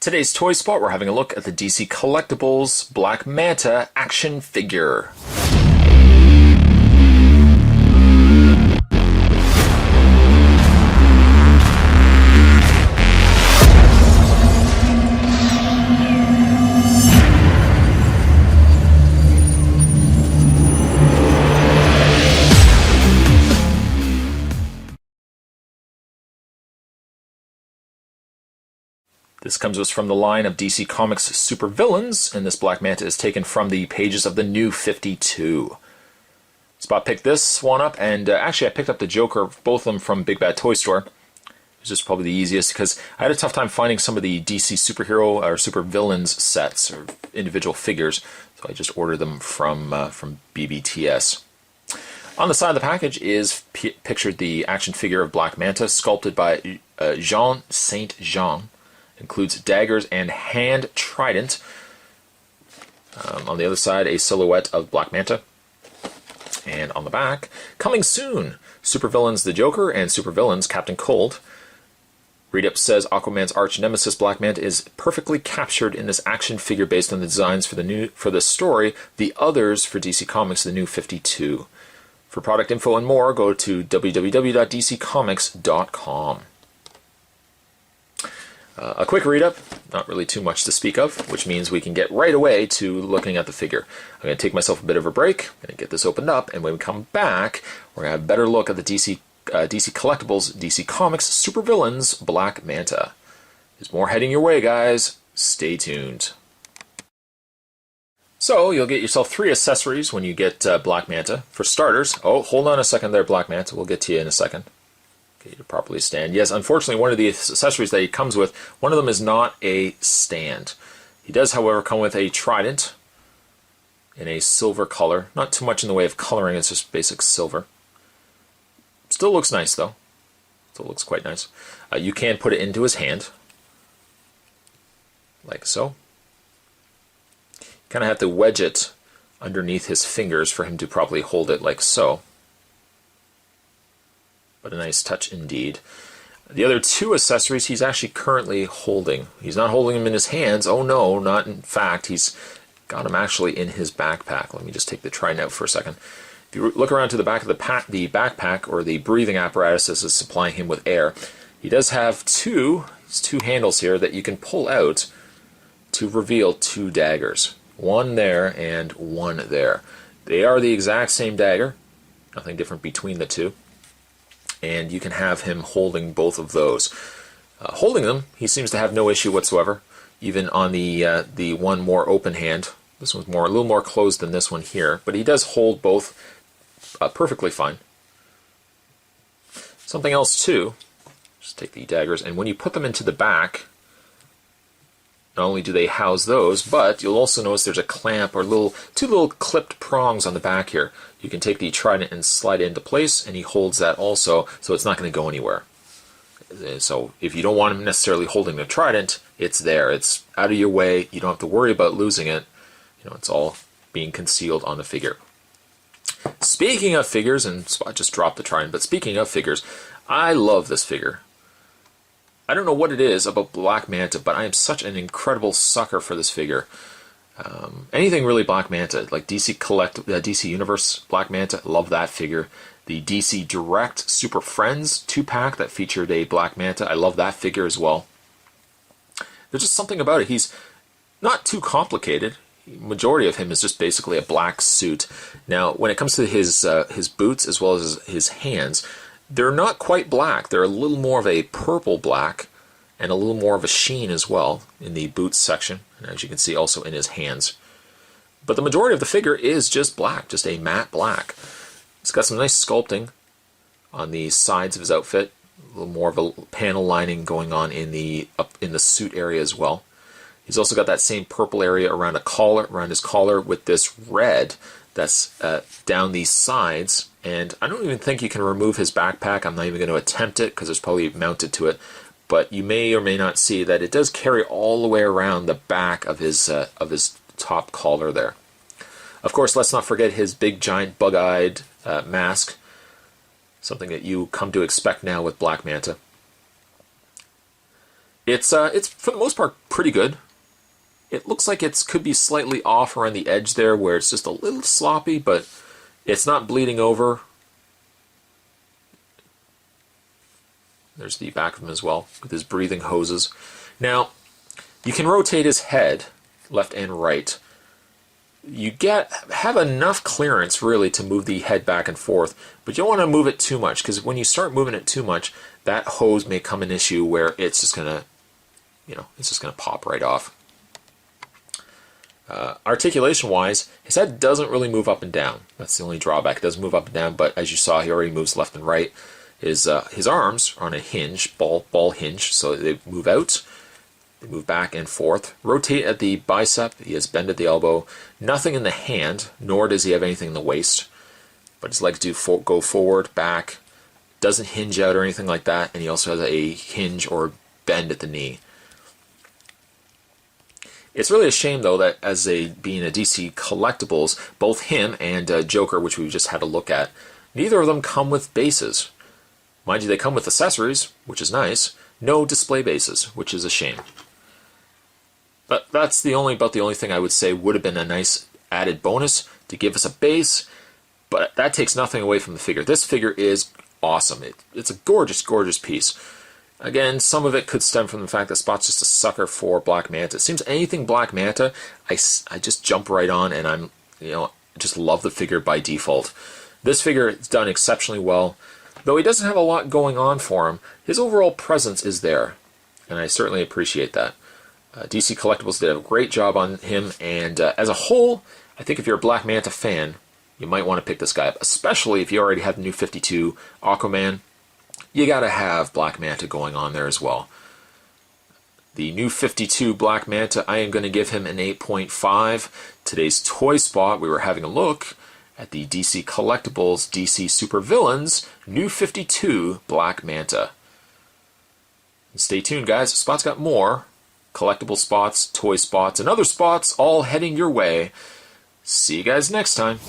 Today's Toy Spot, we're having a look at the DC Collectibles Black Manta action figure. This comes to us from the line of DC Comics supervillains, and this Black Manta is taken from the pages of the New 52. Spot picked this one up, and actually I picked up the Joker, both of them from Big Bad Toy Store. It's just probably the easiest because I had a tough time finding some of the DC superhero or supervillains sets or individual figures, so I just ordered them from BBTS. On the side of the package is pictured the action figure of Black Manta, sculpted by Jean Saint Jean. Includes daggers and hand trident. On the other side, a silhouette of Black Manta. And on the back, coming soon, supervillains the Joker and supervillains Captain Cold. Read-up says Aquaman's arch nemesis Black Manta is perfectly captured in this action figure based on the designs for the story, The Others for DC Comics, the New 52. For product info and more, go to www.dccomics.com. A quick read-up, not really too much to speak of, which means we can get right away to looking at the figure. I'm going to take myself a bit of a break, I'm going to get this opened up, and when we come back, we're going to have a better look at the DC Collectibles, DC Comics supervillains Black Manta. There's more heading your way, guys. Stay tuned. So, you'll get yourself 3 accessories when you get Black Manta. For starters, oh, hold on a second there, Black Manta, we'll get to you in a second. To properly stand. Yes, unfortunately, one of the accessories that he comes with, one of them is not a stand. He does, however, come with a trident in a silver color. Not too much in the way of coloring, it's just basic silver. Still looks nice, though. Still looks quite nice. You can put it into his hand, like so. You kind of have to wedge it underneath his fingers for him to properly hold it, like so. But a nice touch indeed. The other 2 accessories he's actually currently holding. He's not holding them in his hands. Oh no, not in fact. He's got them actually in his backpack. Let me just take the trident out for a second. If you look around to the back of the backpack, or the breathing apparatus is supplying him with air, he does have two handles here that you can pull out to reveal 2 daggers. One there and one there. They are the exact same dagger. Nothing different between the 2. And you can have him holding both of those. Holding them, he seems to have no issue whatsoever, even on the one more open hand. This one's a little more closed than this one here, but he does hold both perfectly fine. Something else too, just take the daggers, and when you put them into the back, not only do they house those, but you'll also notice there's a clamp or 2 little clipped prongs on the back here. You can take the trident and slide it into place, and he holds that also, so it's not going to go anywhere. So if you don't want him necessarily holding the trident, it's there. It's out of your way. You don't have to worry about losing it. You know, it's all being concealed on the figure. Speaking of figures, and Spot just dropped the trident, but speaking of figures, I love this figure. I don't know what it is about Black Manta, but I am such an incredible sucker for this figure. Anything really Black Manta, like DC Universe Black Manta, love that figure. The DC Direct Super Friends 2-pack that featured a Black Manta, I love that figure as well. There's just something about it. He's not too complicated. The majority of him is just basically a black suit. Now, when it comes to his boots as well as his hands, they're not quite black. They're a little more of a purple black and a little more of a sheen as well in the boots section, and as you can see also in his hands. But the majority of the figure is just black, just a matte black. It's got some nice sculpting on the sides of his outfit, a little more of a panel lining going on in the suit area as well. He's also got that same purple area around his collar with this red that's down these sides. And I don't even think you can remove his backpack. I'm not even going to attempt it because it's probably mounted to it. But you may or may not see that it does carry all the way around the back of his top collar there. Of course, let's not forget his big giant bug-eyed mask. Something that you come to expect now with Black Manta. It's for the most part pretty good. It looks like it could be slightly off around the edge there where it's just a little sloppy, but it's not bleeding over. There's the back of him as well, with his breathing hoses. Now, you can rotate his head, left and right. You have enough clearance, really, to move the head back and forth, but you don't want to move it too much, because when you start moving it too much, that hose may come an issue where it's just going to, pop right off. Articulation-wise, his head doesn't really move up and down. That's the only drawback. It doesn't move up and down, but as you saw, he already moves left and right. His arms are on a hinge, ball hinge, so they move out. They move back and forth. Rotate at the bicep. He has bend at the elbow. Nothing in the hand, nor does he have anything in the waist. But his legs do go forward, back. Doesn't hinge out or anything like that. And he also has a hinge or bend at the knee. It's really a shame, though, that being a DC Collectibles, both him and Joker, which we just had a look at, neither of them come with bases. Mind you, they come with accessories, which is nice. No display bases, which is a shame. But that's about the only thing I would say would have been a nice added bonus to give us a base. But that takes nothing away from the figure. This figure is awesome. It's a gorgeous, gorgeous piece. Again, some of it could stem from the fact that Spot's just a sucker for Black Manta. It seems anything Black Manta, I just jump right on, and I'm just love the figure by default. This figure is done exceptionally well. Though he doesn't have a lot going on for him, his overall presence is there, and I certainly appreciate that. DC Collectibles did a great job on him, and as a whole, I think if you're a Black Manta fan, you might want to pick this guy up, especially if you already have the new 52 Aquaman. You gotta have Black Manta going on there as well. The new 52 Black Manta, I am going to give him an 8.5. Today's toy spot, we were having a look at the DC Collectibles DC Supervillains new 52 Black Manta. And stay tuned, guys. Spot's got more collectible spots, toy spots, and other spots all heading your way. See you guys next time.